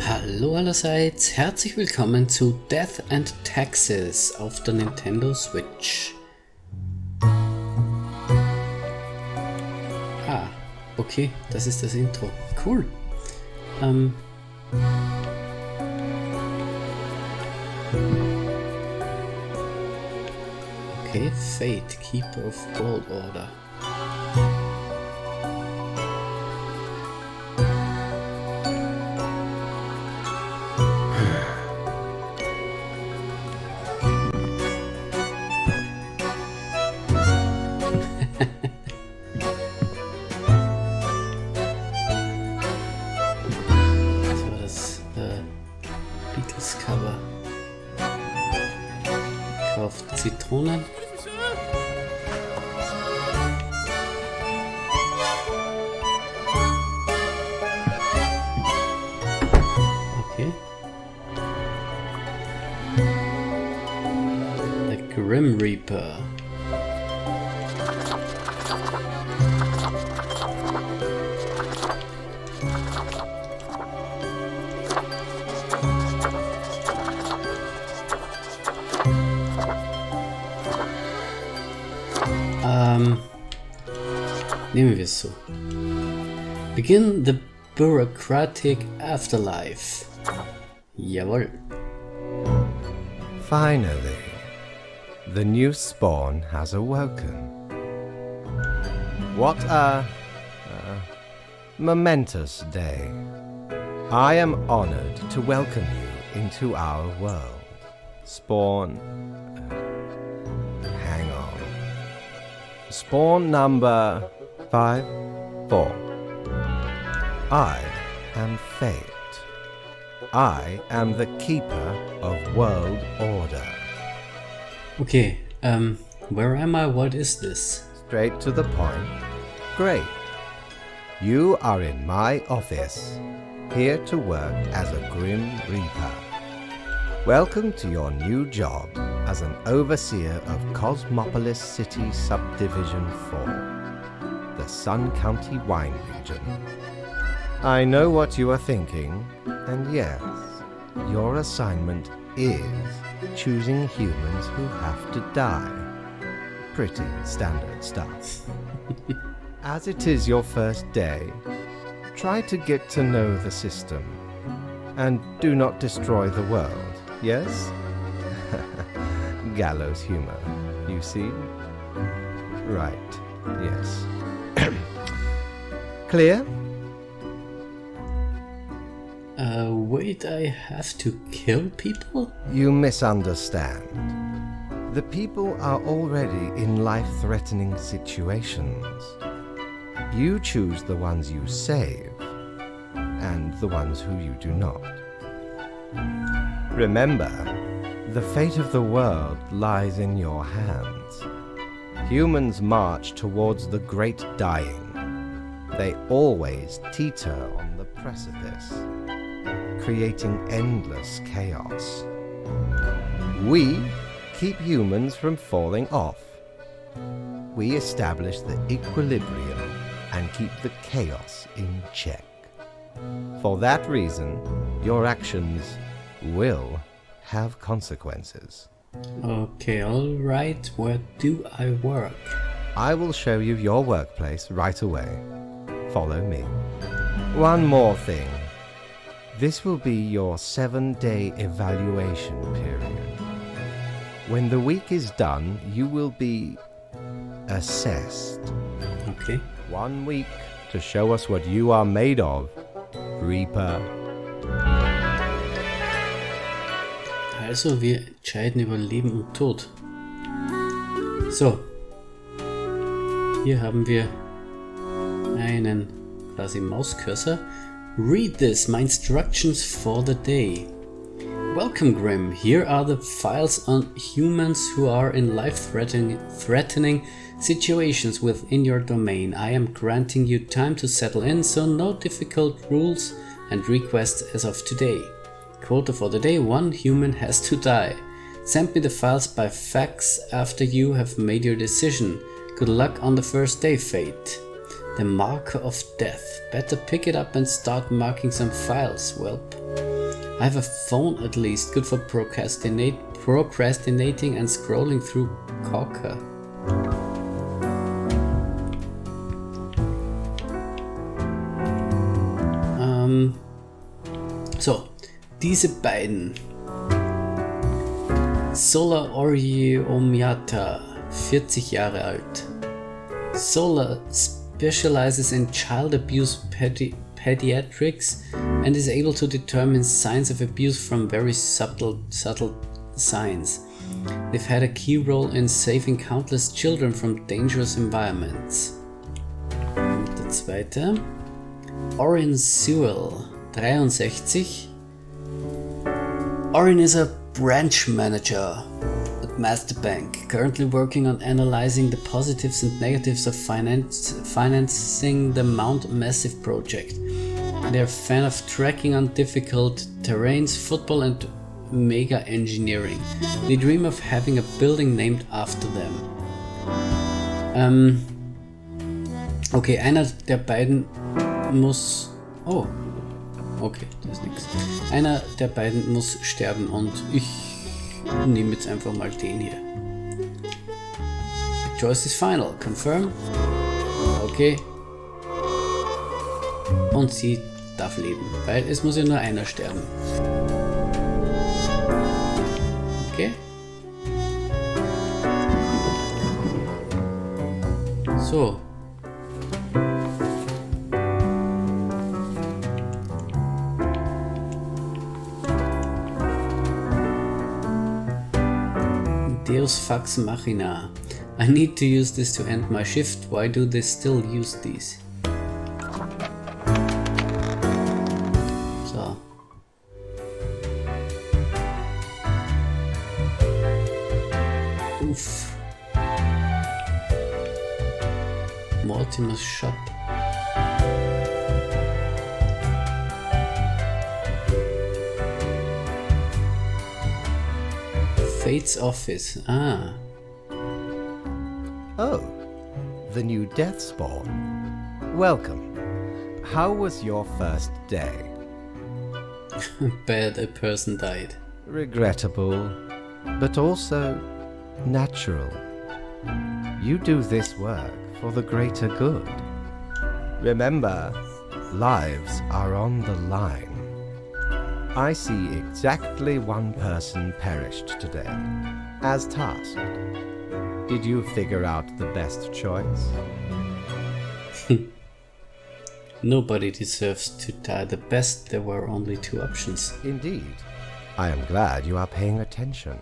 Hallo allerseits, herzlich willkommen zu Death and Taxes auf der Nintendo Switch. Okay, das ist das Intro. Cool. Okay, Fate, Keeper of Gold Order. Cover. Kauft Zitronen. Okay. The Grim Reaper. Nehmen wir es so. Begin the bureaucratic afterlife. Jawohl. Finally, the new spawn has awoken. What a momentous day. I am honored to welcome you into our world. Spawn... hang on. Spawn number 5-4. I am Fate. I am the keeper of world order. Okay, where am I? What is this? Straight to the point. Great. You are in my office, here to work as a Grim Reaper. Welcome to your new job as an overseer of Cosmopolis City Subdivision 4. The Sun County wine region. I know what you are thinking, and yes, your assignment is choosing humans who have to die. Pretty standard stuff. As it is your first day, try to get to know the system, and do not destroy the world, yes? Gallows humor, you see? Right, yes. Clear? Wait, I have to kill people? You misunderstand. The people are already in life-threatening situations. You choose the ones you save, and the ones who you do not. Remember, the fate of the world lies in your hands. Humans march towards the great dying. They always teeter on the precipice, creating endless chaos. We keep humans from falling off. We establish the equilibrium and keep the chaos in check. For that reason, your actions will have consequences. Okay, alright, where do I work? I will show you your workplace right away. Follow me. One more thing. This will be your 7-day evaluation period. When the week is done, you will be assessed. Okay. 1 week to show us what you are made of, Reaper. Also, wir entscheiden über Leben und Tod. So. Hier haben wir einen quasi Mauscursor. Read this, my instructions for the day. Welcome, Grim. Here are the files on humans who are in life-threatening situations within your domain. I am granting you time to settle in, so no difficult rules and requests as of today. Quota for the day: 1 human has to die. Send me the files by fax after you have made your decision. Good luck on the first day, Fate. The marker of death. Better pick it up and start marking some files, whelp. I have a phone at least, good for procrastinating and scrolling through Cocker. So, diese beiden. Sola Oriomiata, 40 Jahre alt. Sola specializes in child abuse pediatrics and is able to determine signs of abuse from very subtle signs. They've had a key role in saving countless children from dangerous environments. Und der zweite, Orin Sewell, 63. Orin is a branch manager at Master Bank, currently working on analyzing the positives and negatives of financing the Mount Massive project. They're a fan of trekking on difficult terrains, football and mega engineering. They dream of having a building named after them. Okay, einer der beiden muss... Oh, okay, das ist nix. Einer der beiden muss sterben und ich nehme jetzt einfach mal den hier. The choice is final. Confirm. Okay. Und sie darf leben, weil es muss ja nur einer sterben. Okay. So. Deus Fax Machina. I need to use this to end my shift. Why do they still use these? So. Uff. Mortimer's shop. Fate's office. Ah. Oh, the new death spawn. Welcome. How was your first day? Bad, a person died. Regrettable, but also natural. You do this work for the greater good. Remember, lives are on the line. I see exactly one person perished today, as tasked. Did you figure out the best choice? Nobody deserves to die. The best, there were only two options. Indeed. I am glad you are paying attention.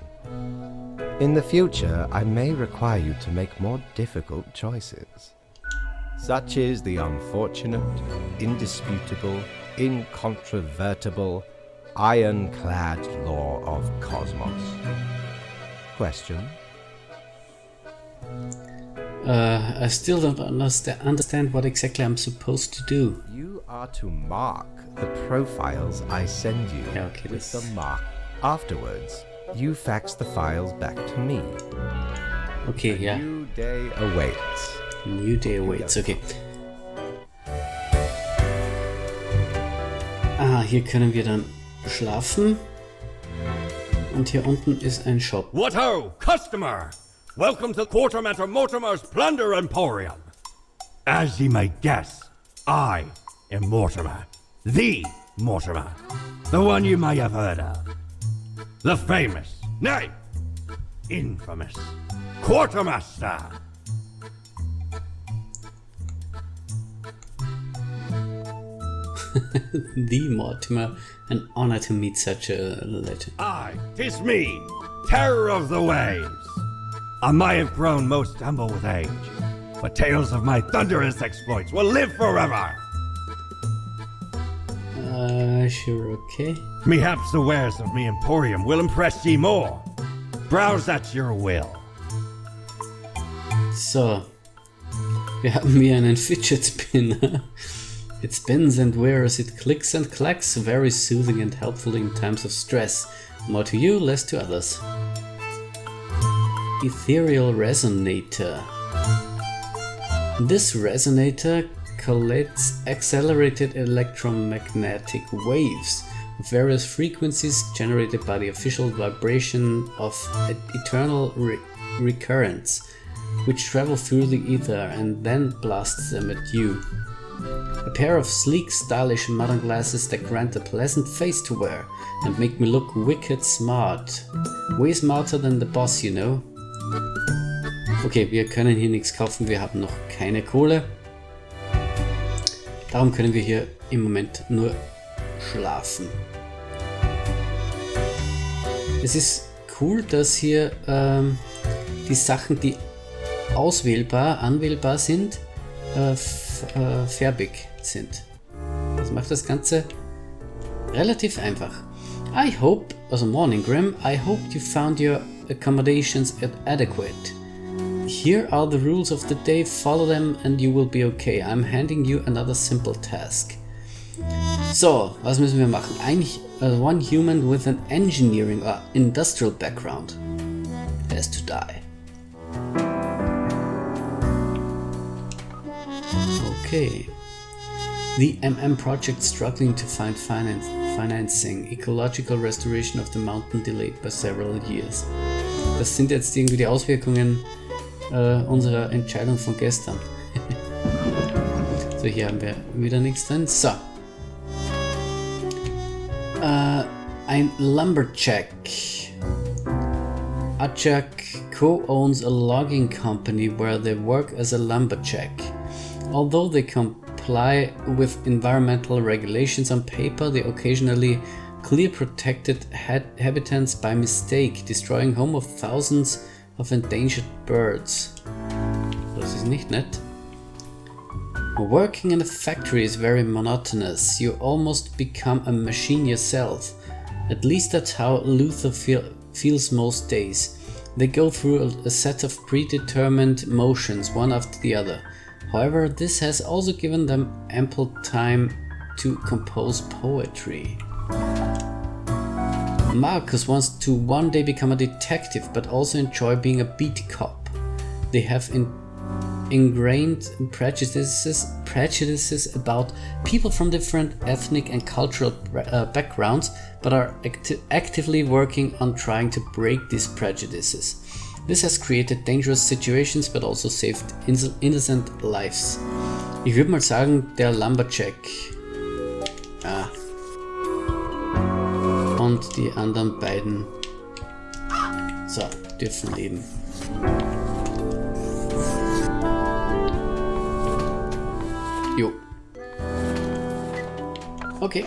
In the future, I may require you to make more difficult choices. Such is the unfortunate, indisputable, incontrovertible, ironclad law of cosmos. Question? I still don't understand what exactly I'm supposed to do. You are to mark the profiles I send you Yeah, okay, with this- the mark. Afterwards, you fax the files back to me. Okay, ja. New day awaits. New day awaits, okay. Ah, hier können wir dann schlafen. Und hier unten ist ein Shop. What ho, customer! Welcome to Quartermaster Mortimer's Plunder Emporium. As ye may guess, I am Mortimer. The Mortimer. The one you may have heard of. The famous, nay, infamous Quartermaster. The Mortimer, an honor to meet such a legend. Aye, 'tis me, terror of the waves. I may have grown most humble with age, but tales of my thunderous exploits will live forever. Sure, okay. Mayhaps the wares of me emporium will impress ye more. Browse at your will. So, wir haben hier einen Fidget Spinner. It spins and whirs, it clicks and clacks, very soothing and helpful in times of stress. More to you, less to others. Ethereal Resonator. This resonator collects accelerated electromagnetic waves of various frequencies generated by the official vibration of eternal recurrence, which travel through the ether and then blasts them at you. A pair of sleek, stylish modern glasses that grant a pleasant face to wear and make me look wicked smart. Way smarter than the boss, you know. Okay, wir können hier nichts kaufen, wir haben noch keine Kohle. Darum können wir hier im Moment nur schlafen. Es ist cool, dass hier die Sachen, die anwählbar sind, färbig sind. Das macht das Ganze relativ einfach. Morning Grim, I hope you found your accommodations adequate. Here are the rules of the day, follow them and you will be okay. I'm handing you another simple task. So, was müssen wir machen? One human with an engineering or industrial background has to die. Okay. The MM project struggling to find financing. Ecological restoration of the mountain delayed by several years. Das sind jetzt irgendwie die Auswirkungen unserer Entscheidung von gestern. So, hier haben wir wieder nichts drin. So. Ein Lumberjack. Ajak co-owns a logging company where they work as a lumberjack. Although they comply with environmental regulations on paper, they occasionally clear protected habitats by mistake, destroying home of thousands of endangered birds. Das ist nicht nett. Working in a factory is very monotonous. You almost become a machine yourself. At least that's how Luther feels most days. They go through a set of predetermined motions, one after the other. However, this has also given them ample time to compose poetry. Marcus wants to one day become a detective, but also enjoy being a beat cop. They have ingrained prejudices about people from different ethnic and cultural backgrounds, but are actively working on trying to break these prejudices. This has created dangerous situations, but also saved innocent lives. Ich würde mal sagen, der Lumberjack. Und die anderen beiden dürfen leben. Jo. Okay.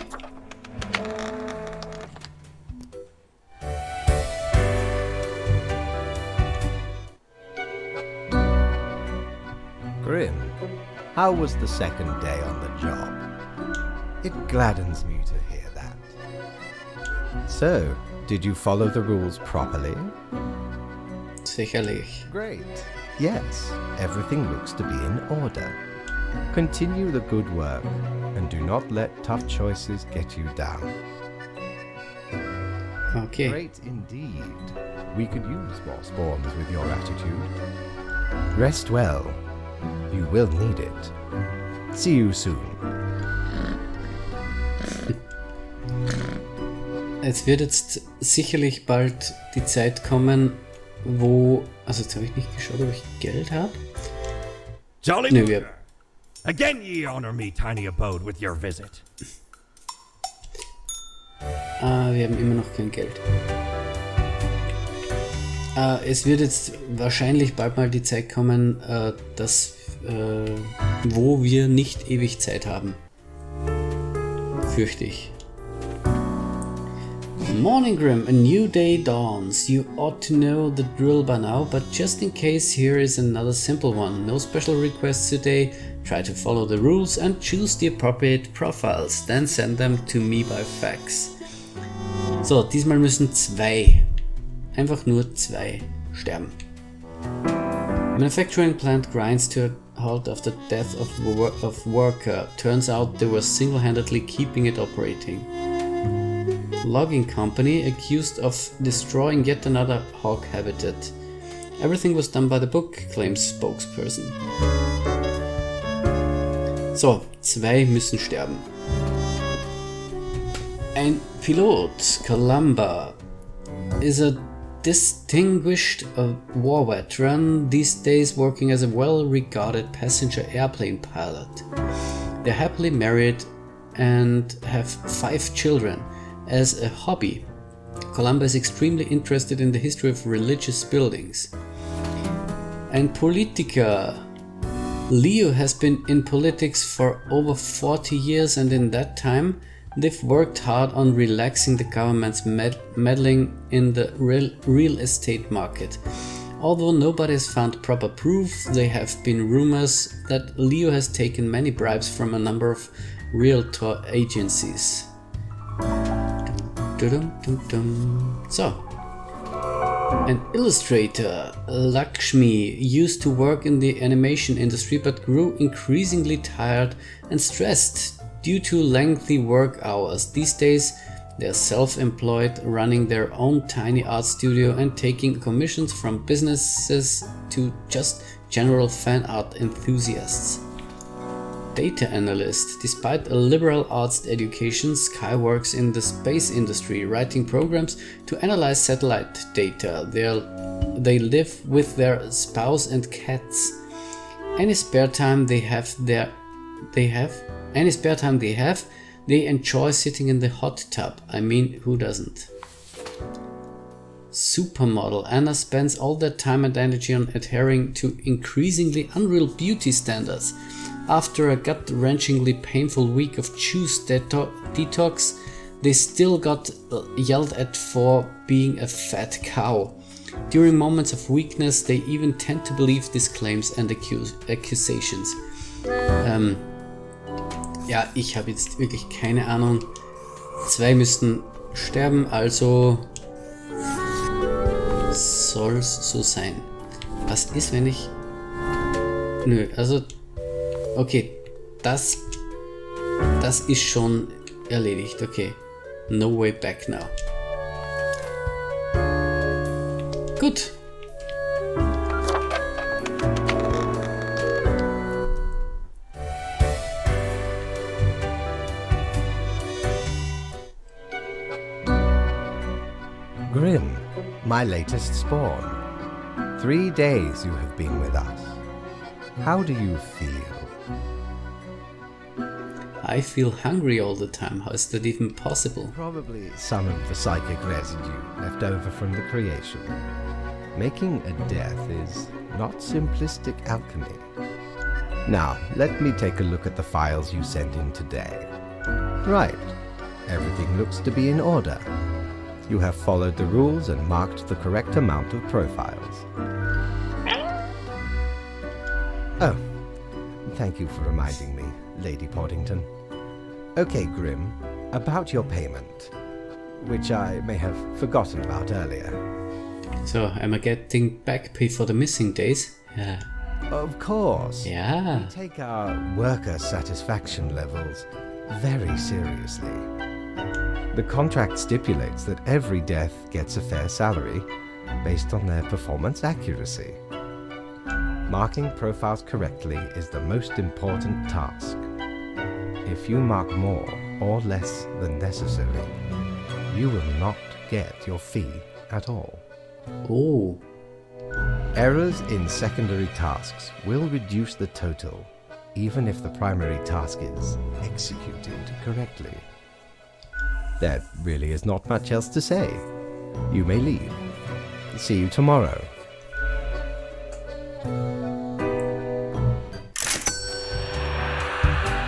Grim, how was the second day on the job? It gladdens me to hear that. So, did you follow the rules properly? Sicherlich. Great. Yes, everything looks to be in order. Continue the good work and do not let tough choices get you down. Okay. Great indeed. We could use more spawns with your attitude. Rest well. You will need it. See you soon. Es wird jetzt sicherlich bald die Zeit kommen, wo... Also jetzt habe ich nicht geschaut, ob ich Geld habe. Jolly Nee, Luther, again ye honor me tiny abode with your visit. Wir haben immer noch kein Geld. Es wird jetzt wahrscheinlich bald mal die Zeit kommen, wo wir nicht ewig Zeit haben. Fürchte ich. Morning Grim, a new day dawns. You ought to know the drill by now, but just in case, here is another simple one. No special requests today. Try to follow the rules and choose the appropriate profiles. Then send them to me by fax. So, diesmal müssen 2, einfach nur 2 sterben. Manufacturing plant grinds to a halt after death of worker. Turns out they were single-handedly keeping it operating. Logging company accused of destroying yet another hog habitat. Everything was done by the book, claims spokesperson. So, 2 müssen sterben. Ein Pilot, Columba, is a distinguished war veteran, these days working as a well-regarded passenger airplane pilot. They're happily married and have 5 children. As a hobby, Columba is extremely interested in the history of religious buildings. Ein Politiker, Leo has been in politics for over 40 years, and in that time they've worked hard on relaxing the government's meddling in the real estate market. Although nobody has found proper proof, there have been rumors that Leo has taken many bribes from a number of realtor agencies. So, an illustrator, Lakshmi, used to work in the animation industry but grew increasingly tired and stressed due to lengthy work hours. These days, they are self-employed, running their own tiny art studio and taking commissions from businesses to just general fan art enthusiasts. Data analyst. Despite a liberal arts education, Sky works in the space industry, writing programs to analyze satellite data. They live with their spouse and cats. Any spare time they have, they enjoy sitting in the hot tub. I mean, who doesn't? Supermodel. Anna spends all their time and energy on adhering to increasingly unreal beauty standards. After a gut-wrenchingly painful week of juice detox, they still got yelled at for being a fat cow. During moments of weakness, they even tend to believe these claims and accusations. Ja, ich habe jetzt wirklich keine Ahnung. 2 müssten sterben, also soll's so sein. Was ist, wenn ich... Nö, also... Okay, das ist schon erledigt. Okay, no way back now. Gut. Grim, my latest spawn. 3 days you have been with us. How do you feel? I feel hungry all the time. How is that even possible? Probably some of the psychic residue left over from the creation. Making a death is not simplistic alchemy. Now, let me take a look at the files you sent in today. Right. Everything looks to be in order. You have followed the rules and marked the correct amount of profiles. Oh, thank you for reminding me, Lady Poddington. Okay, Grim, about your payment, which I may have forgotten about earlier. So, am I getting back pay for the missing days? Yeah. Of course. Yeah. We take our worker satisfaction levels very seriously. The contract stipulates that every death gets a fair salary based on their performance accuracy. Marking profiles correctly is the most important task. If you mark more or less than necessary, you will not get your fee at all. Oh. Errors in secondary tasks will reduce the total, even if the primary task is executed correctly. There really is not much else to say. You may leave. See you tomorrow.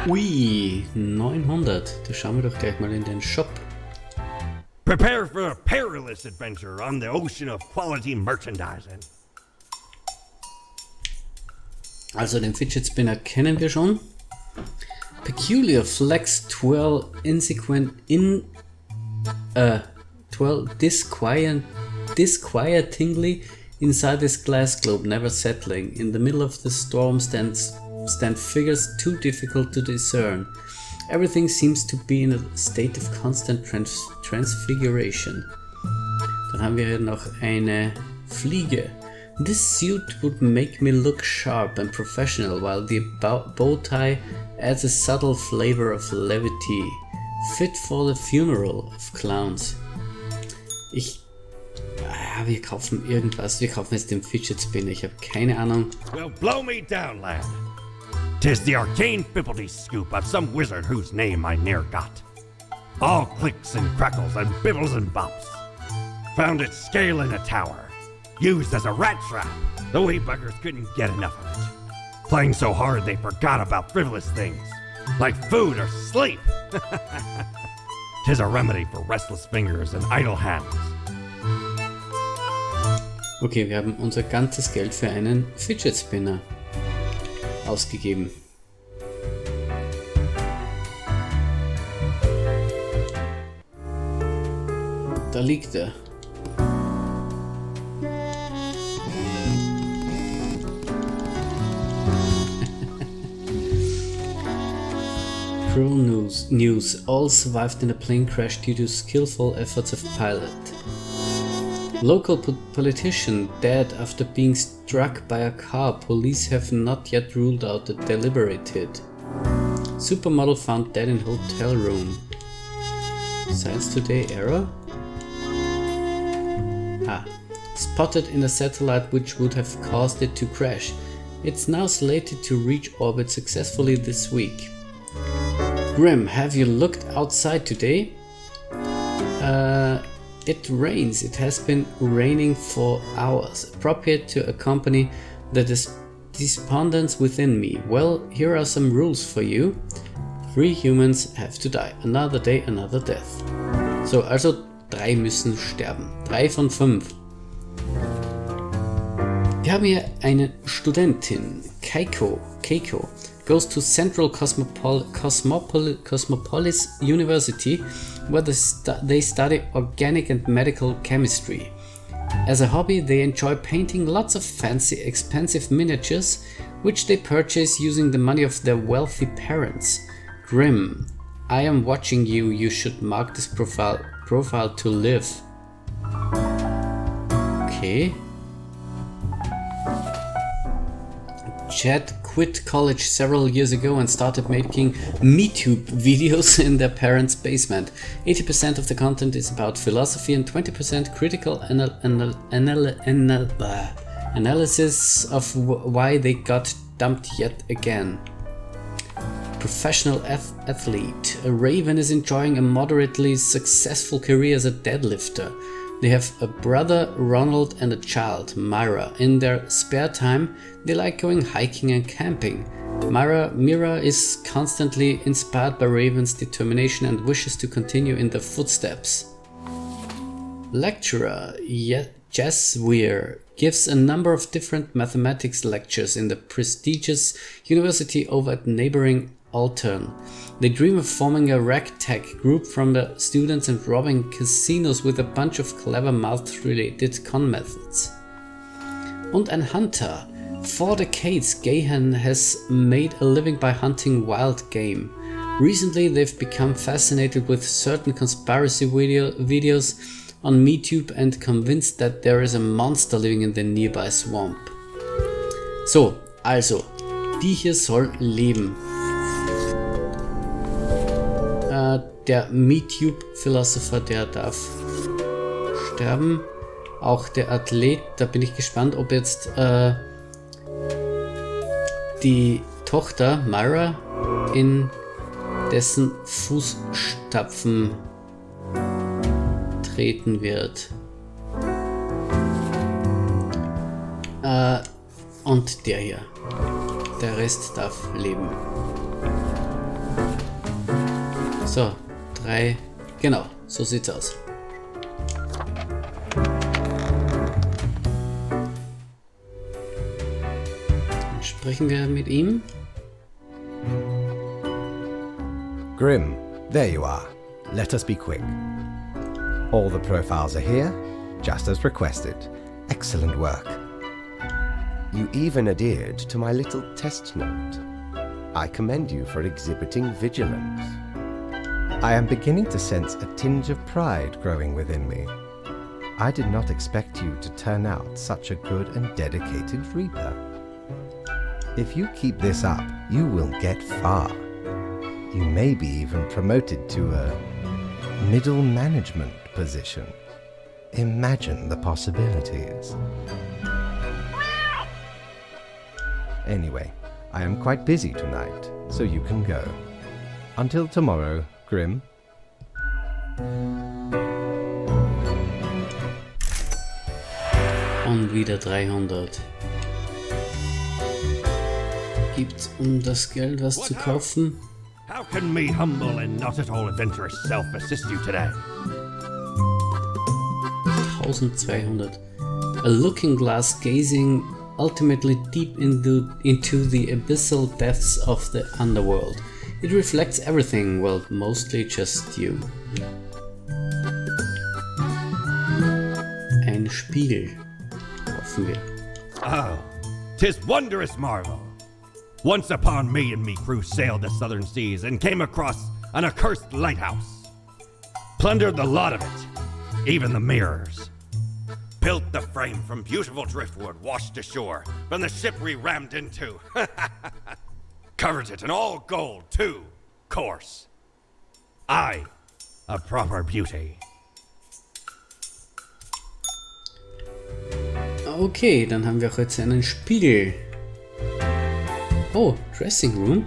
Ui, 900. Da schauen wir doch gleich mal in den Shop. Prepare for a perilous adventure on the ocean of quality merchandising. Also den Fidget Spinner kennen wir schon. Peculiar flex 12 disquietingly inside this glass globe, never settling. In the middle of the storm stand figures too difficult to discern. Everything seems to be in a state of constant transfiguration. Dann haben wir hier noch eine Fliege. This suit would make me look sharp and professional, while the bow tie adds a subtle flavor of levity, fit for the funeral of clowns. Wir kaufen irgendwas. Wir kaufen jetzt den Fidget Spinner. Ich habe keine Ahnung. Well, blow me down, lad. 'Tis the arcane fibbledy scoop of some wizard whose name I ne'er got. All clicks and crackles and bibbles and bops. Found it scale in a tower. Used as a rat trap. The wee buggers couldn't get enough of it. Playing so hard they forgot about frivolous things. Like food or sleep. 'Tis a remedy for restless fingers and idle hands. Okay, wir haben unser ganzes Geld für einen Fidget Spinner ausgegeben. Da liegt er. Cruel news. All survived in a plane crash due to skillful efforts of pilot. Local politician dead after being struck by a car. Police have not yet ruled out the deliberate hit. Supermodel found dead in hotel room. Science Today error? Spotted in a satellite which would have caused it to crash. It's now slated to reach orbit successfully this week. Grim, have you looked outside today? It rains. It has been raining for hours. Appropriate to accompany the despondence within me. Well, here are some rules for you. 3 humans have to die. Another day, another death. So, also 3 müssen sterben. 3 von 5. Wir haben hier eine Studentin, Keiko, goes to Central Cosmopolis University, where they study organic and medical chemistry. As a hobby, they enjoy painting lots of fancy, expensive miniatures, which they purchase using the money of their wealthy parents. Grim, I am watching you. You should mark this profile to live. Okay. Chad quit college several years ago and started making MeTube videos in their parents' basement. 80% of the content is about philosophy and 20% critical analysis of why they got dumped yet again. Professional athlete. Raven is enjoying a moderately successful career as a deadlifter. They have a brother, Ronald, and a child, Myra. In their spare time, they like going hiking and camping. Mira is constantly inspired by Raven's determination and wishes to continue in their footsteps. Lecturer Jess Weir gives a number of different mathematics lectures in the prestigious university over at neighboring Altern. They dream of forming a ragtag group from the students and robbing casinos with a bunch of clever math-related con methods. Und ein Hunter. For decades, Gahan has made a living by hunting wild game. Recently, they've become fascinated with certain conspiracy videos on MeTube and convinced that there is a monster living in the nearby swamp. So, also, die hier soll leben. Der MeTube-Philosopher, der darf sterben. Auch der Athlet, da bin ich gespannt, ob jetzt die Tochter Myra in dessen Fußstapfen treten wird. Und der hier. Der Rest darf leben. So, 3. Genau, so sieht's aus. Dann sprechen wir mit ihm. Grim, there you are. Let us be quick. All the profiles are here, just as requested. Excellent work. You even adhered to my little test note. I commend you for exhibiting vigilance. I am beginning to sense a tinge of pride growing within me. I did not expect you to turn out such a good and dedicated reaper. If you keep this up, you will get far. You may be even promoted to a middle management position. Imagine the possibilities. Anyway, I am quite busy tonight, so you can go. Until tomorrow, Grim. Und wieder 300. Gibt's das Geld was zu kaufen? How can me humble and not at all adventurous self assist you today? 1200. A looking glass gazing ultimately deep into the abyssal depths of the underworld. It reflects everything, well, mostly just you. Ein Spiegel. Hoffen wir. Oh, 'tis wondrous marvel. Once upon me and me crew sailed the southern seas and came across an accursed lighthouse. Plundered the lot of it, even the mirrors. Built the frame from beautiful driftwood washed ashore from the ship we rammed into. Covered it in all gold, too, course. Aye, a proper beauty. Okay, dann haben wir auch jetzt einen Spiegel. Oh, Dressing Room.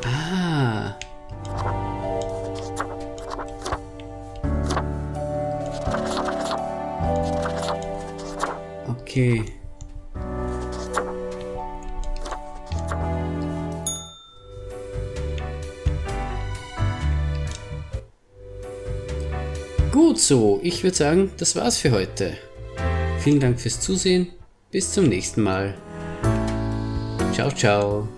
Ah. Okay. Gut so, ich würde sagen, das war's für heute. Vielen Dank fürs Zusehen, bis zum nächsten Mal. Ciao, ciao.